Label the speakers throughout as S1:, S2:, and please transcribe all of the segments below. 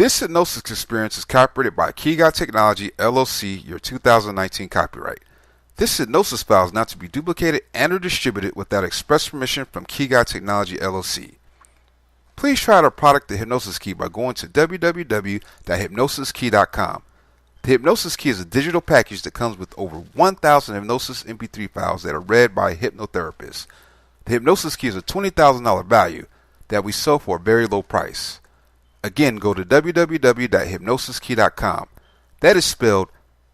S1: This hypnosis experience is copyrighted by Key Guy Technology, LLC, your 2019 copyright. This hypnosis file is not to be duplicated and or distributed without express permission from Key Guy Technology, LLC. Please try out our product, the Hypnosis Key, by going to www.hypnosiskey.com. The Hypnosis Key is a digital package that comes with over 1,000 Hypnosis Mp3 files that are read by a hypnotherapist. The Hypnosis Key is a $20,000 value that we sell for a very low price. Again, go to www.hypnosiskey.com. That is spelled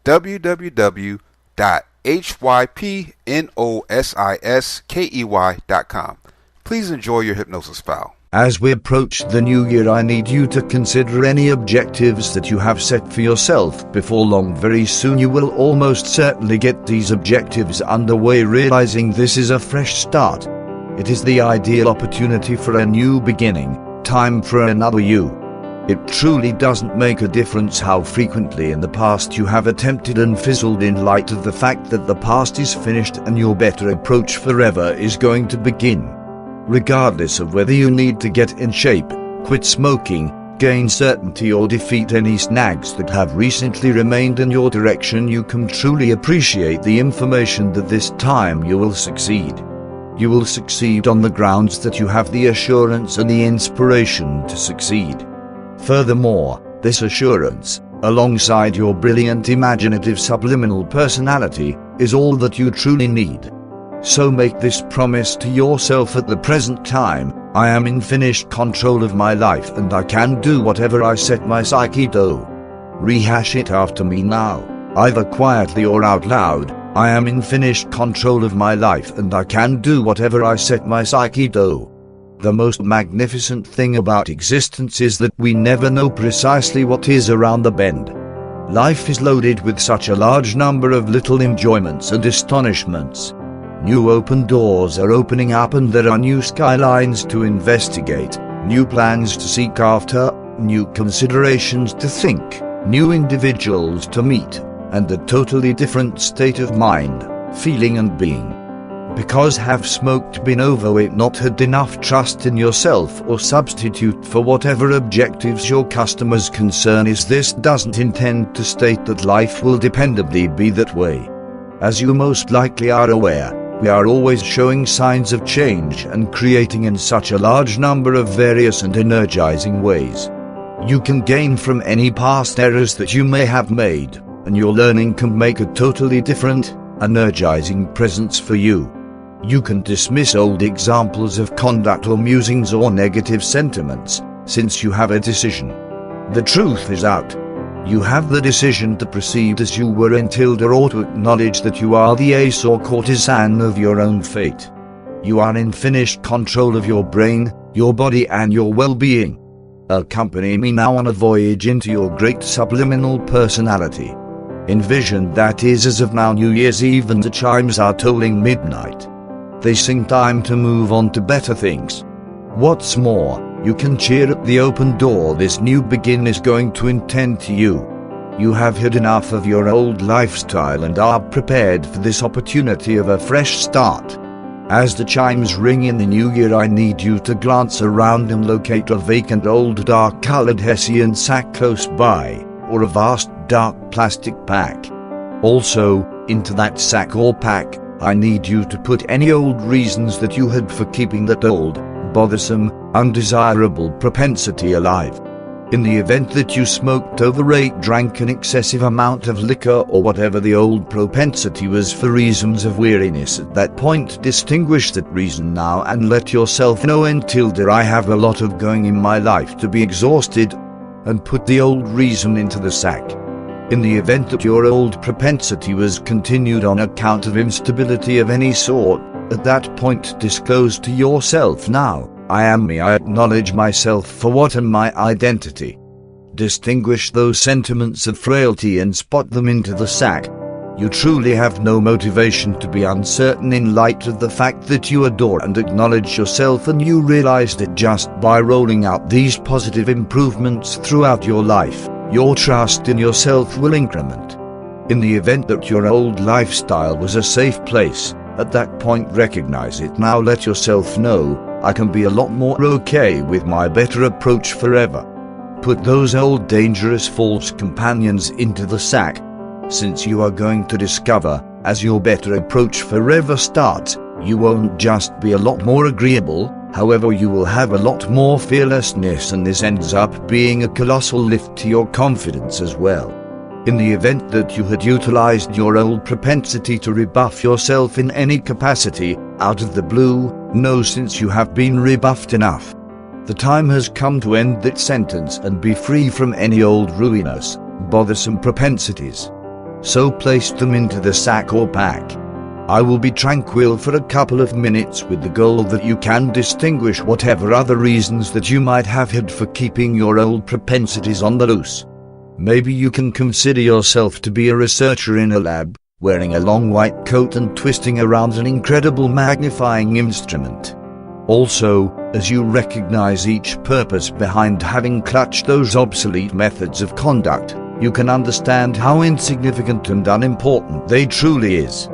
S1: www.hypnosiskey.com. Please enjoy your hypnosis file.
S2: As we approach the new year, I need you to consider any objectives that you have set for yourself. Before long, very soon you will almost certainly get these objectives underway, realizing this is a fresh start. It is the ideal opportunity for a new beginning, time for another you. It truly doesn't make a difference how frequently in the past you have attempted and fizzled, in light of the fact that the past is finished and your better approach forever is going to begin. Regardless of whether you need to get in shape, quit smoking, gain certainty, or defeat any snags that have recently remained in your direction, you can truly appreciate the information that this time you will succeed. You will succeed on the grounds that you have the assurance and the inspiration to succeed. Furthermore, this assurance, alongside your brilliant imaginative subliminal personality, is all that you truly need. So make this promise to yourself at the present time: I am in finished control of my life and I can do whatever I set my psyche to. Rehash it after me now, either quietly or out loud: I am in finished control of my life and I can do whatever I set my psyche to. The most magnificent thing about existence is that we never know precisely what is around the bend. Life is loaded with such a large number of little enjoyments and astonishments. New open doors are opening up and there are new skylines to investigate, new plans to seek after, new considerations to think, new individuals to meet, and a totally different state of mind, feeling and being. Because have smoked, been overweight, not had enough trust in yourself, or substitute for whatever objectives your customers' concern is, this doesn't intend to state that life will dependably be that way. As you most likely are aware, we are always showing signs of change and creating in such a large number of various and energizing ways. You can gain from any past errors that you may have made, and your learning can make a totally different, energizing presence for you. You can dismiss old examples of conduct or musings or negative sentiments, since you have a decision. The truth is out. You have the decision to proceed as you were until, or to acknowledge that you are the ace or courtesan of your own fate. You are in finished control of your brain, your body and your well-being. Accompany me now on a voyage into your great subliminal personality. Envision that is as of now New Year's Eve and the chimes are tolling midnight. They sing time to move on to better things. What's more, you can cheer at the open door this new begin is going to intend to you. You have had enough of your old lifestyle and are prepared for this opportunity of a fresh start. As the chimes ring in the new year, I need you to glance around and locate a vacant old dark-colored Hessian sack close by, or a vast dark plastic pack. Also, into that sack or pack, I need you to put any old reasons that you had for keeping that old, bothersome, undesirable propensity alive. In the event that you smoked, overate, drank an excessive amount of liquor, or whatever the old propensity was for reasons of weariness at that point, distinguish that reason now and let yourself know, until I have a lot of going in my life to be exhausted, and put the old reason into the sack. In the event that your old propensity was continued on account of instability of any sort, at that point disclose to yourself now: I am me, I acknowledge myself for what am my identity. Distinguish those sentiments of frailty and spot them into the sack. You truly have no motivation to be uncertain in light of the fact that you adore and acknowledge yourself, and you realize that just by rolling out these positive improvements throughout your life, your trust in yourself will increment. In the event that your old lifestyle was a safe place, at that point recognize it now. Let yourself know: I can be a lot more okay with my better approach forever. Put those old dangerous false companions into the sack, since you are going to discover, as your better approach forever starts, you won't just be a lot more agreeable, however you will have a lot more fearlessness, and this ends up being a colossal lift to your confidence as well. In the event that you had utilized your old propensity to rebuff yourself in any capacity, out of the blue, know since you have been rebuffed enough. The time has come to end that sentence and be free from any old ruinous, bothersome propensities. So place them into the sack or pack. I will be tranquil for a couple of minutes with the goal that you can distinguish whatever other reasons that you might have had for keeping your old propensities on the loose. Maybe you can consider yourself to be a researcher in a lab, wearing a long white coat and twisting around an incredible magnifying instrument. Also, as you recognize each purpose behind having clutched those obsolete methods of conduct, you can understand how insignificant and unimportant they truly is.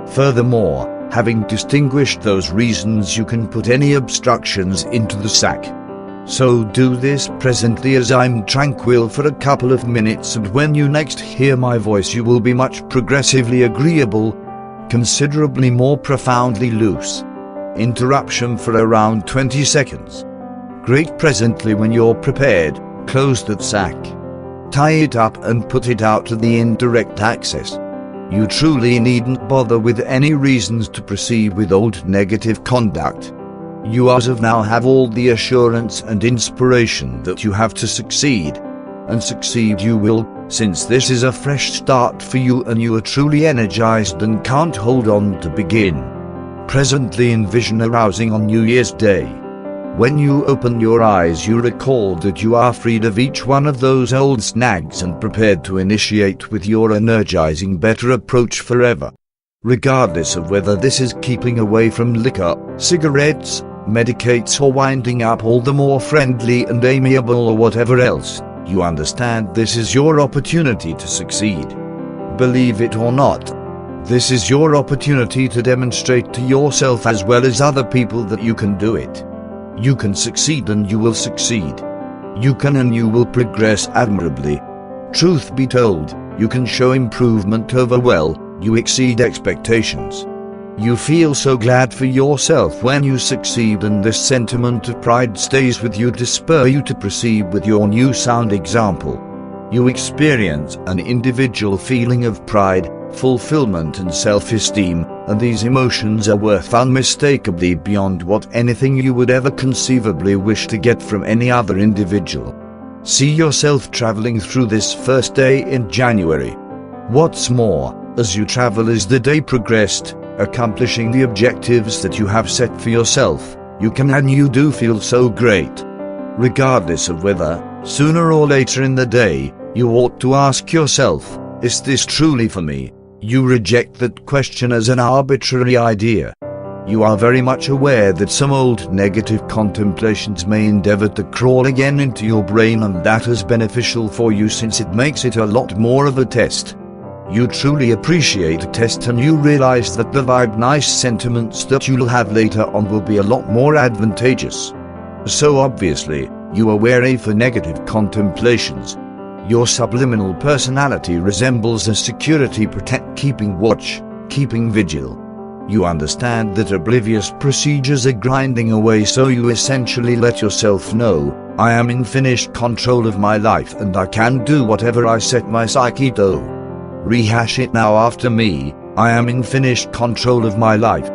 S2: Furthermore, having distinguished those reasons, you can put any obstructions into the sack. So do this presently as I'm tranquil for a couple of minutes, and when you next hear my voice you will be much progressively agreeable, considerably more profoundly loose. Interruption for around 20 seconds. Great. Presently when you're prepared, close that sack. Tie it up and put it out to the indirect access. You truly needn't bother with any reasons to proceed with old negative conduct. You as of now have all the assurance and inspiration that you have to succeed. And succeed you will, since this is a fresh start for you and you are truly energized and can't hold on to begin. Presently envision arousing on New Year's Day. When you open your eyes you recall that you are freed of each one of those old snags and prepared to initiate with your energizing better approach forever. Regardless of whether this is keeping away from liquor, cigarettes, medicates, or winding up all the more friendly and amiable or whatever else, you understand this is your opportunity to succeed. Believe it or not, this is your opportunity to demonstrate to yourself as well as other people that you can do it. You can succeed and you will succeed. You can and you will progress admirably. Truth be told, you can show improvement over well, you exceed expectations. You feel so glad for yourself when you succeed, and this sentiment of pride stays with you to spur you to proceed with your new sound example. You experience an individual feeling of pride, fulfillment and self-esteem, and these emotions are worth unmistakably beyond what anything you would ever conceivably wish to get from any other individual. See yourself traveling through this first day in January. What's more, as you travel as the day progressed, accomplishing the objectives that you have set for yourself, you can and you do feel so great. Regardless of whether, sooner or later in the day, you ought to ask yourself, is this truly for me? You reject that question as an arbitrary idea. You are very much aware that some old negative contemplations may endeavor to crawl again into your brain, and that is beneficial for you since it makes it a lot more of a test. You truly appreciate a test and you realize that the vibe nice sentiments that you'll have later on will be a lot more advantageous. So obviously, you are wary for negative contemplations. Your subliminal personality resembles a security protect, keeping watch, keeping vigil. You understand that oblivious procedures are grinding away, so you essentially let yourself know, I am in finished control of my life and I can do whatever I set my psyche to. Rehash it now after me, I am in finished control of my life.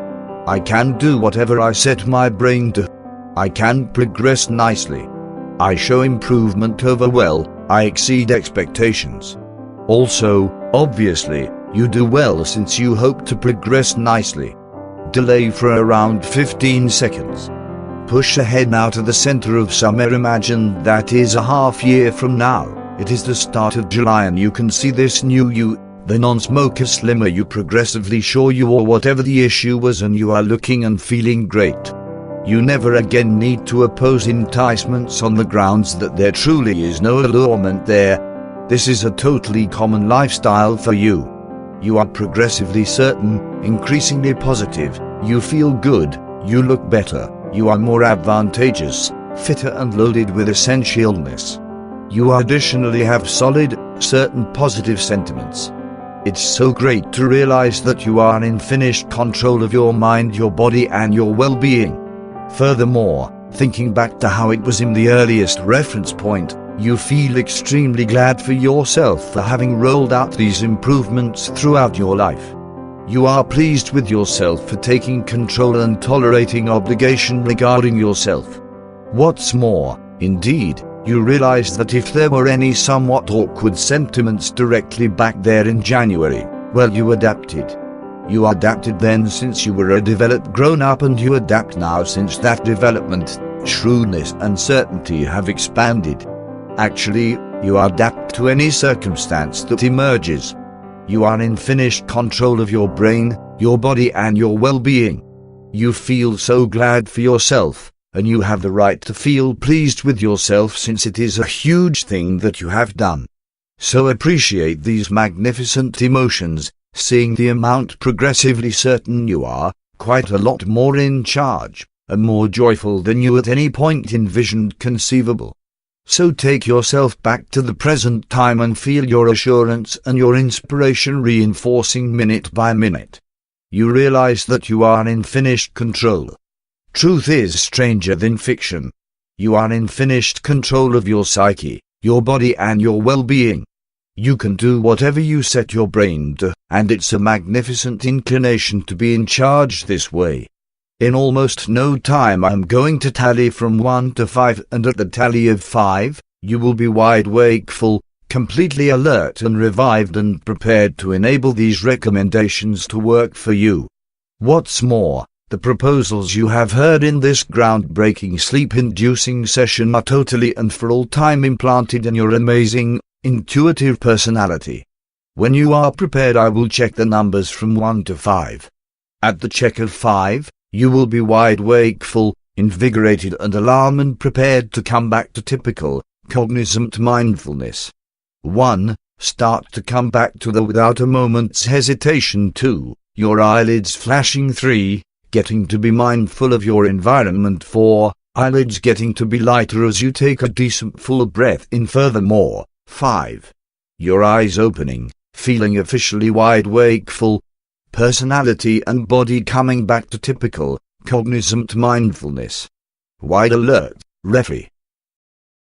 S2: I can do whatever I set my brain to. I can progress nicely. I show improvement over well, I exceed expectations. Also, obviously, you do well since you hope to progress nicely. Delay for around 15 seconds. Push ahead now to the center of summer. Imagine that is a half year from now. It is the start of July and you can see this new you, the non-smoker slimmer you progressively sure you or whatever the issue was, and you are looking and feeling great. You never again need to oppose enticements on the grounds that there truly is no allurement there. This is a totally common lifestyle for you. You are progressively certain, increasingly positive, you feel good, you look better, you are more advantageous, fitter and loaded with essentialness. You additionally have solid, certain positive sentiments. It's so great to realize that you are in finished control of your mind, your body, and your well-being. Furthermore, thinking back to how it was in the earliest reference point, you feel extremely glad for yourself for having rolled out these improvements throughout your life. You are pleased with yourself for taking control and tolerating obligation regarding yourself. What's more, indeed, you realize that if there were any somewhat awkward sentiments directly back there in January, well, you adapted. You adapted then since you were a developed grown-up, and you adapt now since that development, shrewdness and certainty have expanded. Actually, you adapt to any circumstance that emerges. You are in finished control of your brain, your body, and your well-being. You feel so glad for yourself, and you have the right to feel pleased with yourself since it is a huge thing that you have done. So appreciate these magnificent emotions, seeing the amount progressively certain you are, quite a lot more in charge, and more joyful than you at any point envisioned conceivable. So take yourself back to the present time and feel your assurance and your inspiration reinforcing minute by minute. You realize that you are in finished control. Truth is stranger than fiction. You are in finished control of your psyche, your body, and your well-being. You can do whatever you set your brain to, and it's a magnificent inclination to be in charge this way. In almost no time I'm going to tally from 1 to 5, and at the tally of 5, you will be wide wakeful, completely alert and revived and prepared to enable these recommendations to work for you. What's more, the proposals you have heard in this groundbreaking sleep-inducing session are totally and for all time implanted in your amazing, intuitive personality. When you are prepared, I will check the numbers from 1 to 5. At the check of 5, you will be wide wakeful, invigorated and alarmed and prepared to come back to typical, cognizant mindfulness. 1. Start to come back to the without a moment's hesitation. 2. Your eyelids flashing. 3. Getting to be mindful of your environment. 4. Eyelids getting to be lighter as you take a decent full breath in. Furthermore, 5. Your eyes opening, feeling officially wide wakeful, personality and body coming back to typical, cognizant mindfulness. Wide alert, referee.